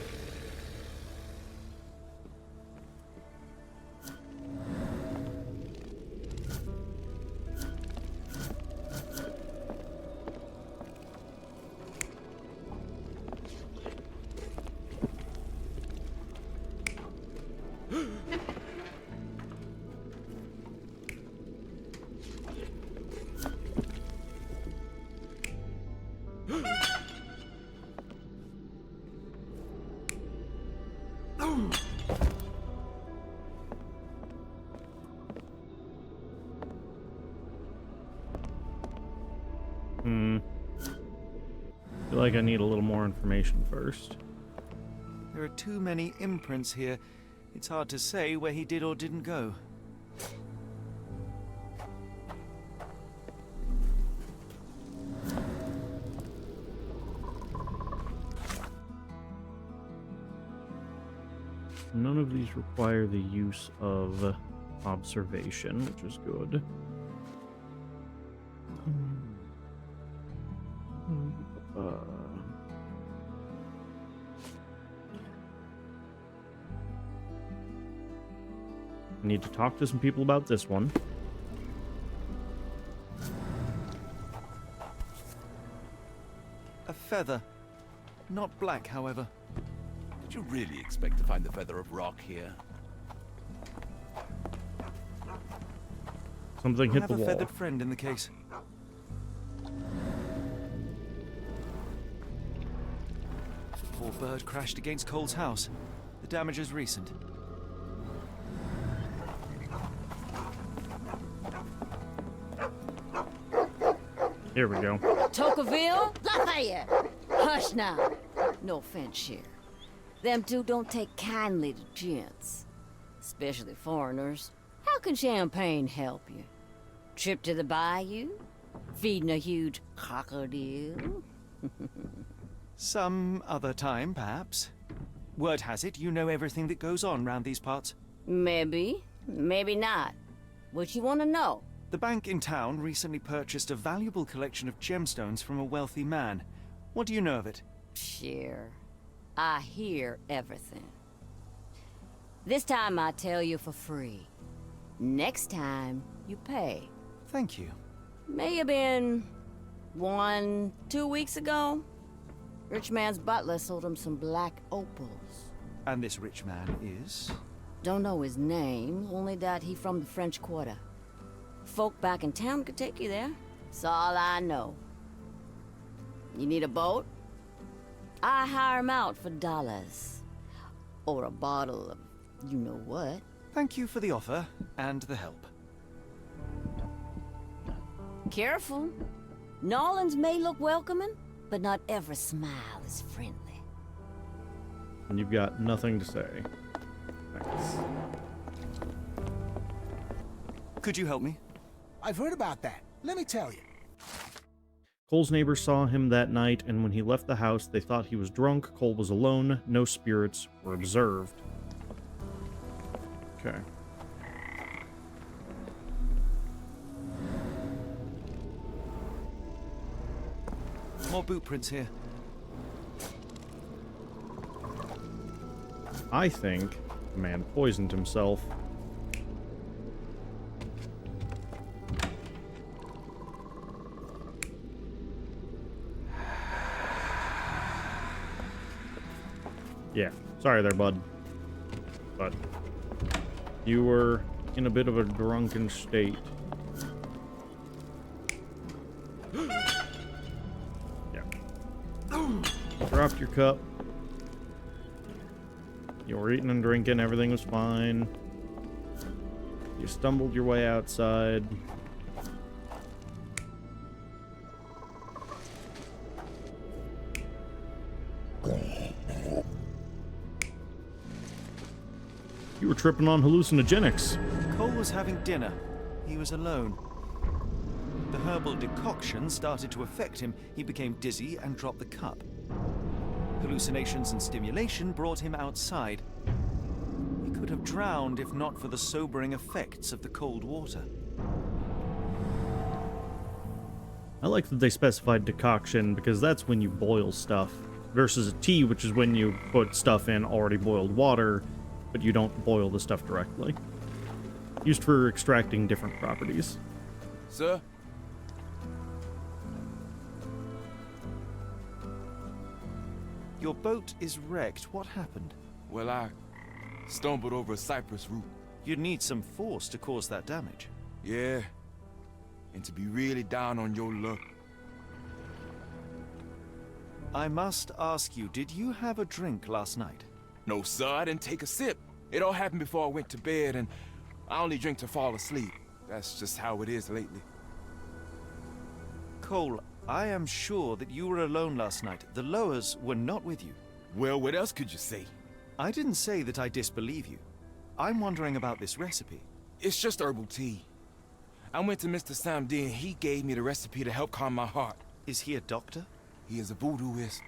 Feel like I need a little more information first.
There are too many imprints here. It's hard to say where he did or didn't go.
None of these require the use of observation, which is good. I need to talk to some people about this one.
A feather. Not black, however.
Did you really expect to find the feather of rock here?
Something hit the
I have a
wall.
feathered friend in the case. Poor bird crashed against Cole's house. The damage is recent.
Here we go.
Tocqueville? Lafayette! Hush now. No offense, Sheriff. Them two don't take kindly to gents. Especially foreigners. How can champagne help you? Trip to the bayou? Feeding a huge crocodile?
Some other time, perhaps. Word has it, you know everything that goes on round these parts.
Maybe. Maybe not. What you want to know?
The bank in town recently purchased a valuable collection of gemstones from a wealthy man. What do you know of it?
Sure. I hear everything. This time I tell you for free. Next time, you pay.
Thank you.
May have been 2 weeks ago. Rich man's butler sold him some black opals.
And this rich man is?
Don't know his name, only that he from the French Quarter. Folk back in town could take you there. That's all I know. You need a boat? I hire 'em out for dollars. Or a bottle of you-know-what.
Thank you for the offer and the help.
Careful. Nolans may look welcoming, but not every smile is friendly.
And you've got nothing to say. Thanks.
Could you help me?
I've heard about that. Let me tell you.
Cole's neighbors saw him that night, and when he left the house, they thought he was drunk. Cole was alone. No spirits were observed. Okay.
More boot prints here.
I think the man poisoned himself. Yeah, sorry there, bud. But you were in a bit of a drunken state. Yeah. Dropped your cup. You were eating and drinking, everything was fine. You stumbled your way outside. You were tripping on hallucinogenics.
Cole was having dinner. He was alone. The herbal decoction started to affect him. He became dizzy and dropped the cup. Hallucinations and stimulation brought him outside. He could have drowned if not for the sobering effects of the cold water.
I like that they specified decoction because that's when you boil stuff, versus a tea, which is when you put stuff in already boiled water, but you don't boil the stuff directly. Used for extracting different properties.
Sir?
Your boat is wrecked. What happened?
Well, I stumbled over a cypress root.
You'd need some force to cause that damage.
Yeah. And to be really down on your luck.
I must ask you, did you have a drink last night?
No, sir, I didn't take a sip. It all happened before I went to bed, and I only drink to fall asleep. That's just how it is lately.
Cole, I am sure that you were alone last night. The Lowers were not with you.
Well, what else could you say?
I didn't say that I disbelieve you. I'm wondering about this recipe.
It's just herbal tea. I went to Mr. Samdi and he gave me the recipe to help calm my heart.
Is he a doctor?
He is a voodooist.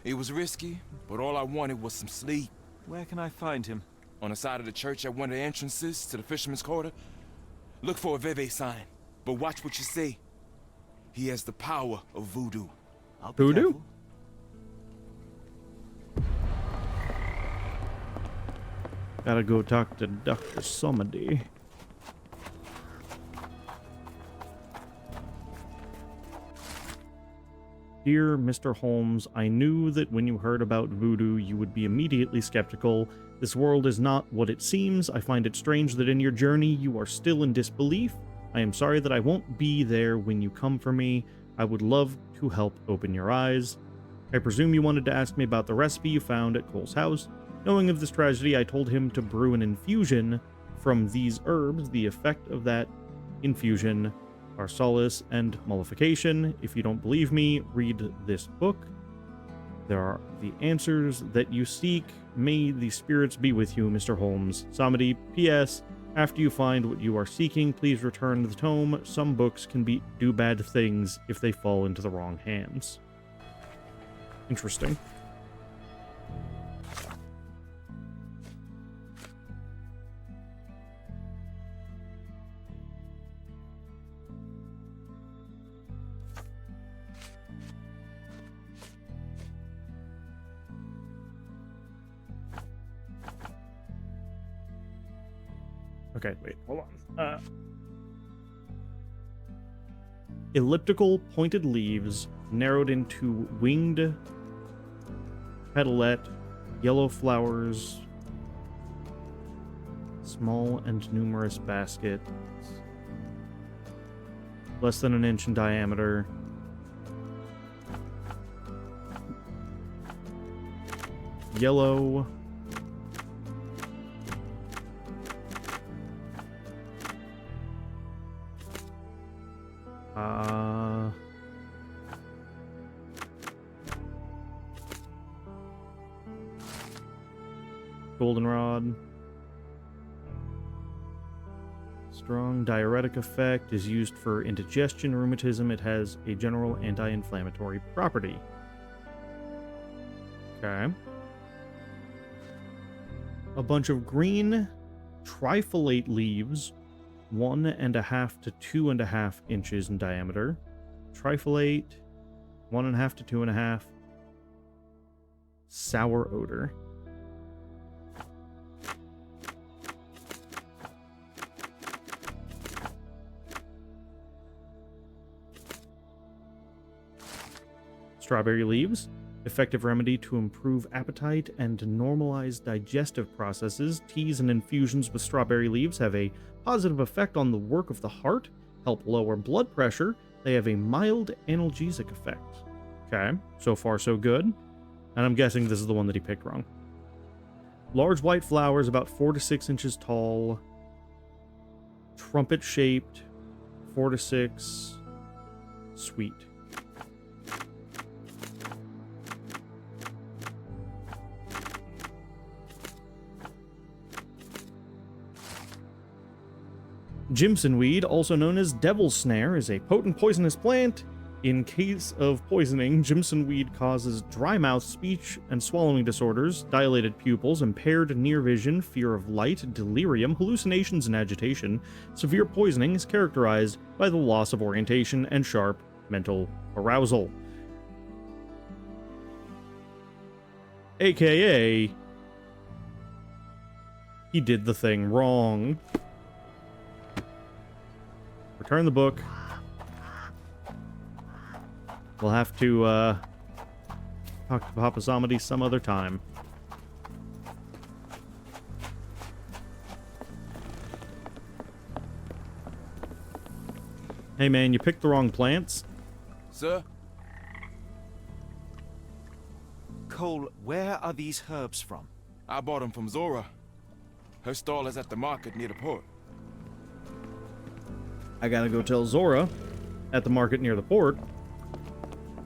It was risky, but all I wanted was some sleep.
Where can I find him?
On the side of the church at one of the entrances to the Fisherman's Quarter. Look for a Veve sign, but watch what you say. He has the power of voodoo.
I'll be
Voodoo?
careful.
Gotta go talk to Dr. Somedy. Dear Mr. Holmes, I knew that when you heard about voodoo, you would be immediately skeptical. This world is not what it seems. I find it strange that in your journey you are still in disbelief. I am sorry that I won't be there when you come for me. I would love to help open your eyes. I presume you wanted to ask me about the recipe you found at Cole's house. Knowing of this tragedy, I told him to brew an infusion from these herbs. The effect of that infusion are solace and mollification. If you don't believe me, read this book. There are the answers that you seek. May the spirits be with you, Mr. Holmes. Somedy, P.S. After you find what you are seeking, please return the tome. Some books can do bad things if they fall into the wrong hands. Interesting. Okay, wait, hold on. Elliptical pointed leaves narrowed into winged petalette, yellow flowers, small and numerous baskets, less than an inch in diameter. Yellow. goldenrod. Strong diuretic effect, is used for indigestion, rheumatism. It has a general anti-inflammatory property. Okay. A bunch of green trifoliate leaves, 1.5 to 2.5 inches in diameter. Trifoliate, 1.5 to 2.5. Sour odor. Strawberry leaves, effective remedy to improve appetite and normalize digestive processes. Teas and infusions with strawberry leaves have a positive effect on the work of the heart, help lower blood pressure. They have a mild analgesic effect. Okay, so far so good. And I'm guessing this is the one that he picked wrong. Large white flowers, about 4 to 6 inches tall. Trumpet-shaped, 4 to 6. Sweet. Jimson weed, also known as devil's snare, is a potent poisonous plant. In case of poisoning, Jimson weed causes dry mouth, speech and swallowing disorders, dilated pupils, impaired near vision, fear of light, delirium, hallucinations, and agitation. Severe poisoning is characterized by the loss of orientation and sharp mental arousal. AKA, he did the thing wrong. Return the book. We'll have to, talk to Papa Zomedy some other time. Hey man, you picked the wrong plants.
Sir?
Cole, where are these herbs from?
I bought them from Zora. Her stall is at the market near the port.
I gotta go tell Zora, at the market near the port,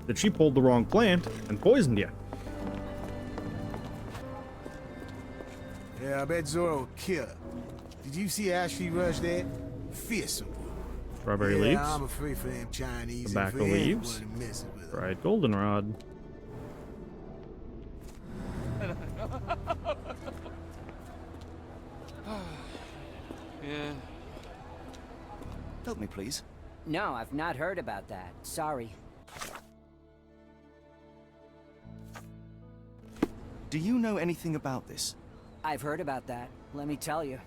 that she pulled the wrong plant and poisoned you.
Yeah, I bet Zora will kill her. Did you see how she rushed that? Fearsome.
Strawberry leaves.
I'm afraid for them Chinese.
Tobacco
and for
leaves.
anyone who messes with them.
Fried goldenrod.
Yeah.
Help me, please.
No, I've not heard about that. Sorry.
Do you know anything about this?
I've heard about that. Let me tell you.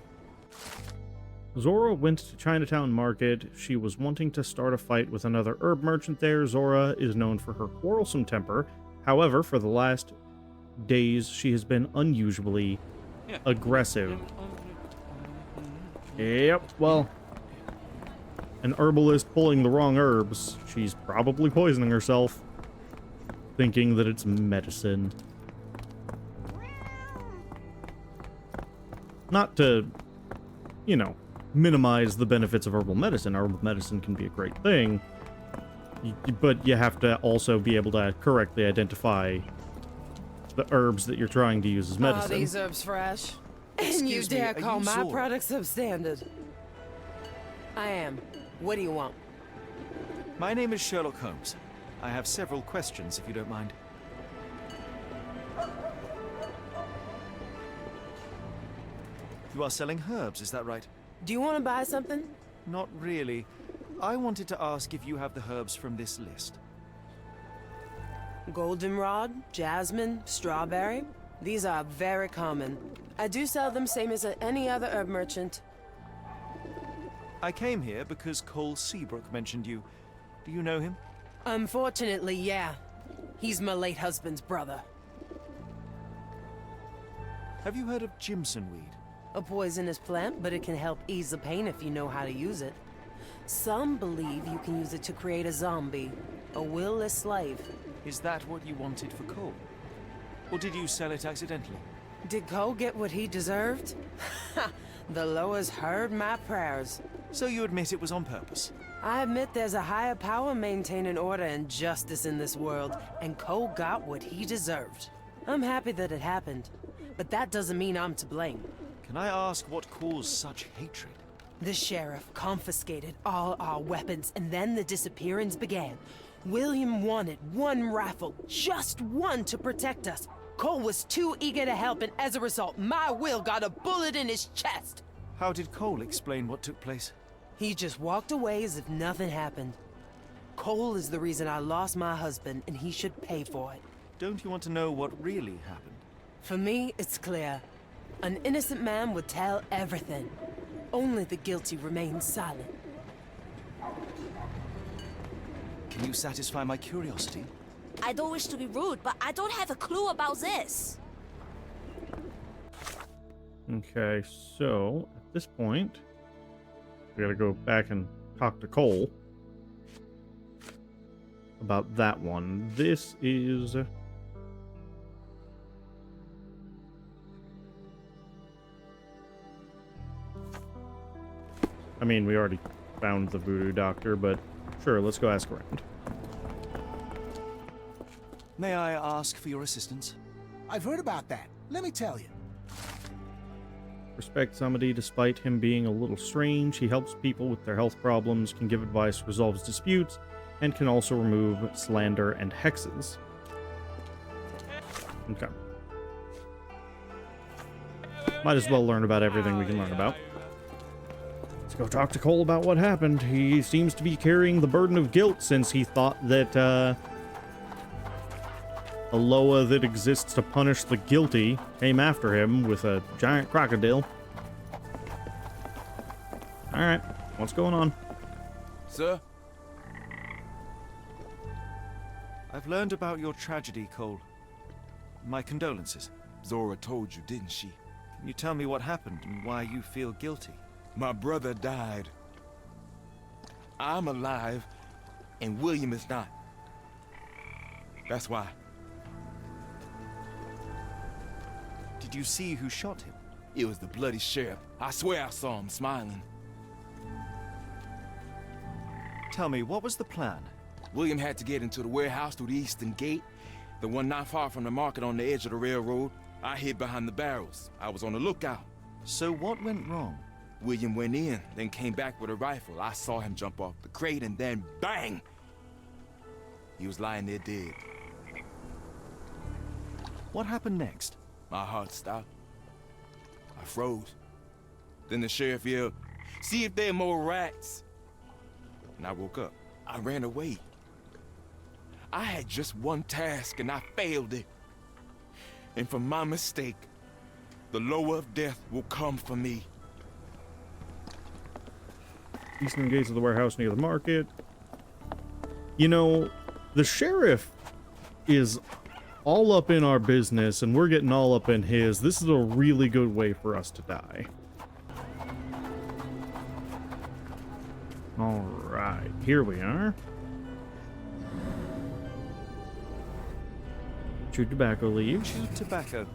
Zora went to Chinatown Market. She was wanting to start a fight with another herb merchant there. Zora is known for her quarrelsome temper. However, for the last days, she has been unusually aggressive. Yep, well, an herbalist pulling the wrong herbs. She's probably poisoning herself, thinking that it's medicine. Not to, you know, minimize the benefits of herbal medicine. Herbal medicine can be a great thing, but you have to also be able to correctly identify the herbs that you're trying to use as medicine.
Are these herbs fresh? And you
Excuse me,
dare
are
call
you
my
Zora?
products substandard? I am. What do you want?
My name is Sherlock Holmes. I have several questions, if you don't mind. You are selling herbs, is that right?
Do you want to buy something?
Not really. I wanted to ask if you have the herbs from this list.
Goldenrod, jasmine, strawberry. These are very common. I do sell them same as any other herb merchant.
I came here because Cole Seabrook mentioned you. Do you know him?
Unfortunately, yeah. He's my late husband's brother.
Have you heard of Jimson weed?
A poisonous plant, but it can help ease the pain if you know how to use it. Some believe you can use it to create a zombie, a will-less slave.
Is that what you wanted for Cole? Or did you sell it accidentally?
Did Cole get what he deserved? The Loas heard my prayers.
So you admit it was on purpose?
I admit there's a higher power maintaining order and justice in this world, and Cole got what he deserved. I'm happy that it happened. but that doesn't mean I'm to blame.
Can I ask what caused such hatred?
The sheriff confiscated all our weapons, and then the disappearance began. William wanted one rifle, just one, to protect us. Cole was too eager to help, and as a result, my Will got a bullet in his chest.
How did Cole explain what took place?
He just walked away as if nothing happened. Cole is the reason I lost my husband, and he should pay for it.
Don't you want to know what really happened?
For me, it's clear. An innocent man would tell everything. Only the guilty remain silent.
Can you satisfy my curiosity?
I don't wish to be rude, but I don't have a clue about this.
Okay, so at this point, we gotta go back and talk to Cole about that one. This is... I mean, we already found the voodoo doctor, but sure, let's go ask around.
May I ask for your assistance?
I've heard about that. Let me tell you.
Respect somebody despite him being a little strange. He helps people with their health problems, can give advice, resolves disputes, and can also remove slander and hexes. Okay. Might as well learn about everything we can learn about. Let's go talk to Cole about what happened. He seems to be carrying the burden of guilt since he thought that, a Loa that exists to punish the guilty came after him with a giant crocodile. Alright, what's going on?
Sir?
I've learned about your tragedy, Cole. My condolences.
Zora told you, didn't she?
Can you tell me what happened and why you feel guilty?
My brother died. I'm alive, and William is not. That's why.
Did you see who shot him?
It was the bloody sheriff. I swear I saw him smiling.
Tell me, what was the plan?
William had to get into the warehouse through the eastern gate, the one not far from the market on the edge of the railroad. I hid behind the barrels. I was on the lookout.
So what went wrong?
William went in, then came back with a rifle. I saw him jump off the crate, and then bang! He was lying there dead.
What happened next?
My heart stopped. I froze. Then the sheriff yelled, "See if there are more rats." And I woke up. I ran away. I had just one task, and I failed it. And for my mistake, the lower of death will come for me.
Eastern gates of the warehouse near the market. You know, the sheriff is all up in our business, and we're getting all up in his. This is a really good way for us to die. Alright, here we are. Chewed tobacco leaves.
Chewed tobacco.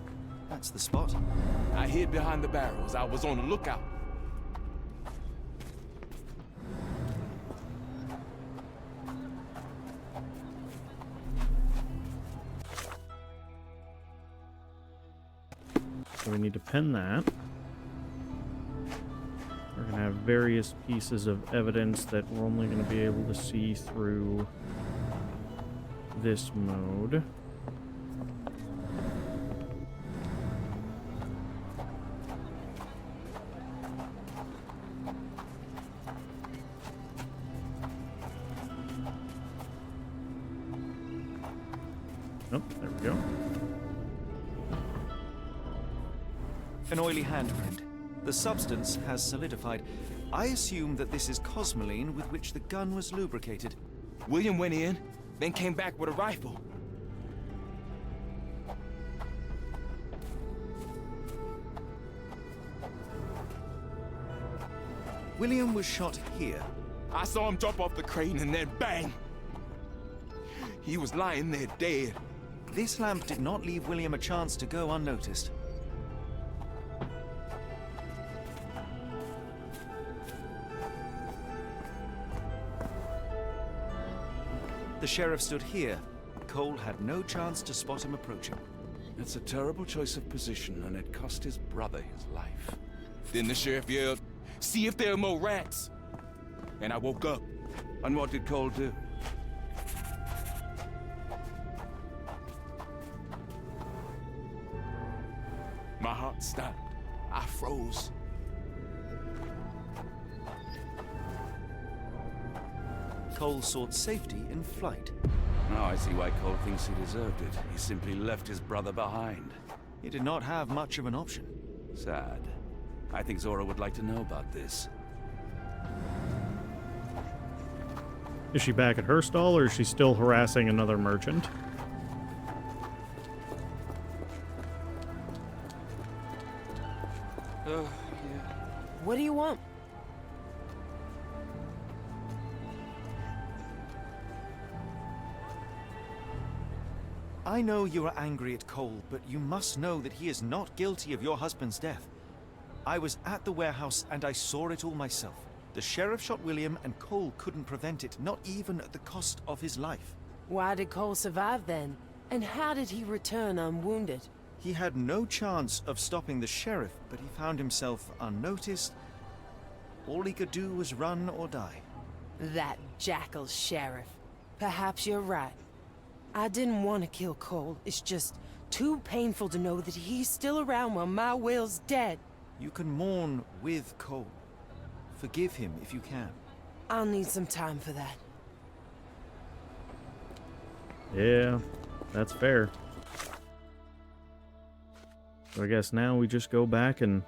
That's the spot.
I hid behind the barrels. I was on the lookout.
So we need to pen that. We're going to have various pieces of evidence that we're only going to be able to see through this mode. Oh, there we go.
An oily handprint. The substance has solidified. I assume that this is cosmoline with which the gun was lubricated.
William went in, then came back with a rifle.
William was shot here.
I saw him jump off the crane and then bang! He was lying there dead.
This lamp did not leave William a chance to go unnoticed. The sheriff stood here. Cole had no chance to spot him approaching.
It's a terrible choice of position, and it cost his brother his life.
Then the sheriff yelled, "See if there are more rats!" And I woke up.
And what did Cole do?
My heart stopped. I froze.
Cole sought safety in flight.
Now I see why Cole thinks he deserved it. He simply left his brother behind.
He did not have much of an option.
Sad. I think Zora would like to know about this.
Is she back at her stall, or is she still harassing another merchant?
Yeah.
What do you want?
I know you are angry at Cole, but you must know that he is not guilty of your husband's death. I was at the warehouse and I saw it all myself. The sheriff shot William and Cole couldn't prevent it, not even at the cost of his life.
Why did Cole survive then? And how did he return unwounded?
He had no chance of stopping the sheriff, but he found himself unnoticed. All he could do was run or die.
That jackal sheriff. Perhaps you're right. I didn't want to kill Cole. It's just too painful to know that he's still around while my Will's dead.
You can mourn with Cole. Forgive him if you can.
I'll need some time for that.
Yeah, that's fair. So I guess now we just go back and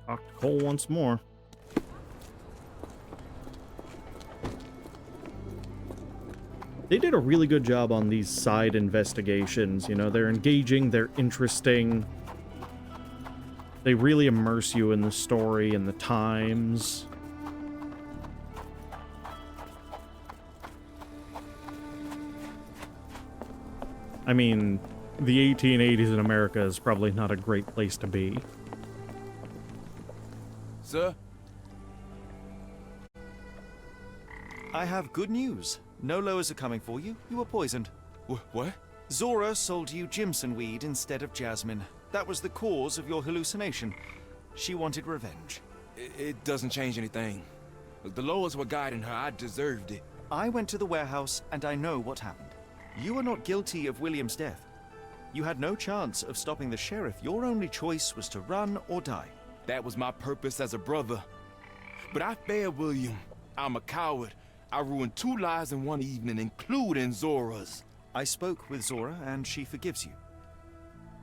talk to Cole once more. They did a really good job on these side investigations. You know, they're engaging, they're interesting. They really immerse you in the story and the times. I mean, the 1880s in America is probably not a great place to be.
Sir?
I have good news. No lowers are coming for you. You were poisoned.
What?
Zora sold you Jimson weed instead of jasmine. That was the cause of your hallucination. She wanted revenge.
It doesn't change anything. The laws were guiding her. I deserved it.
I went to the warehouse and I know what happened. You are not guilty of William's death. You had no chance of stopping the sheriff. Your only choice was to run or die.
That was my purpose as a brother. But I failed William. I'm a coward. I ruined 2 lives in one evening, including Zora's.
I spoke with Zora and she forgives you.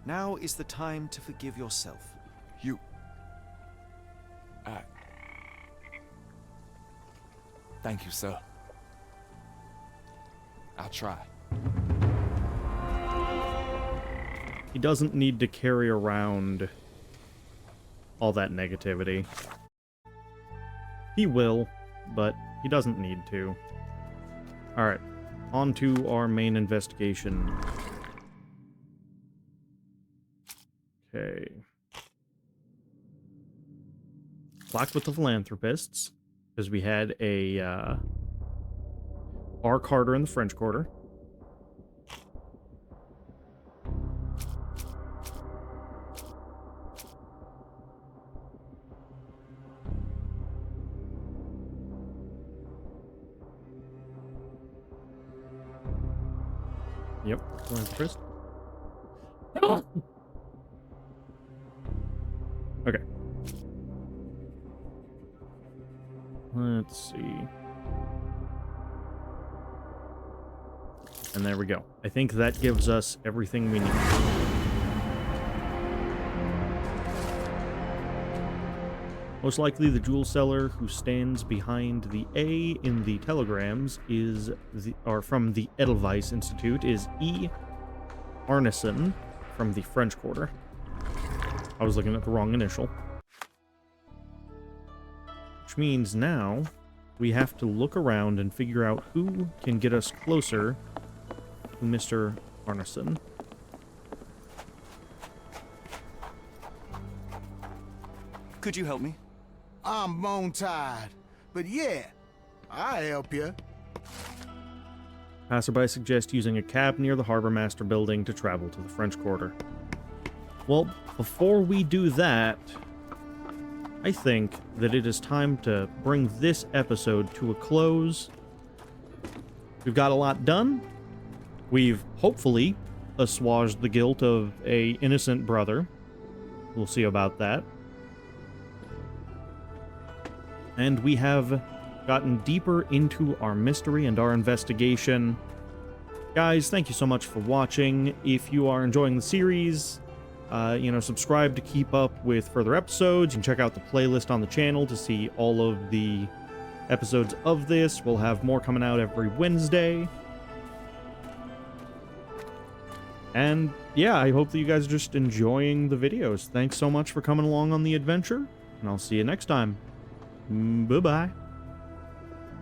Now is the time to forgive yourself.
Thank you, sir. I'll try.
He doesn't need to carry around all that negativity. He will, but he doesn't need to. Alright, on to our main investigation. Okay. Black with the Philanthropists, because we had a R. Carter in the French Quarter. Yep, philanthropist. Okay. Let's see. And there we go. I think that gives us everything we need. Most likely the jewel seller who stands behind the A in the telegrams is from the Edelweiss Institute is E. Arneson from the French Quarter. I was looking at the wrong initial. Which means now we have to look around and figure out who can get us closer to Mr. Arneson.
Could you help me?
I'm bone tired, but yeah, I'll help you.
Passerby suggests using a cab near the Harbor Master building to travel to the French Quarter. Well, before we do that, I think that it is time to bring this episode to a close. We've got a lot done. We've hopefully assuaged the guilt of an innocent brother. We'll see about that. And we have gotten deeper into our mystery and our investigation. Guys, thank you so much for watching. If you are enjoying the series, subscribe to keep up with further episodes. You can check out the playlist on the channel to see all of the episodes of this. We'll have more coming out every Wednesday. And yeah, I hope that you guys are just enjoying the videos. Thanks so much for coming along on the adventure, and I'll see you next time. Bye-bye.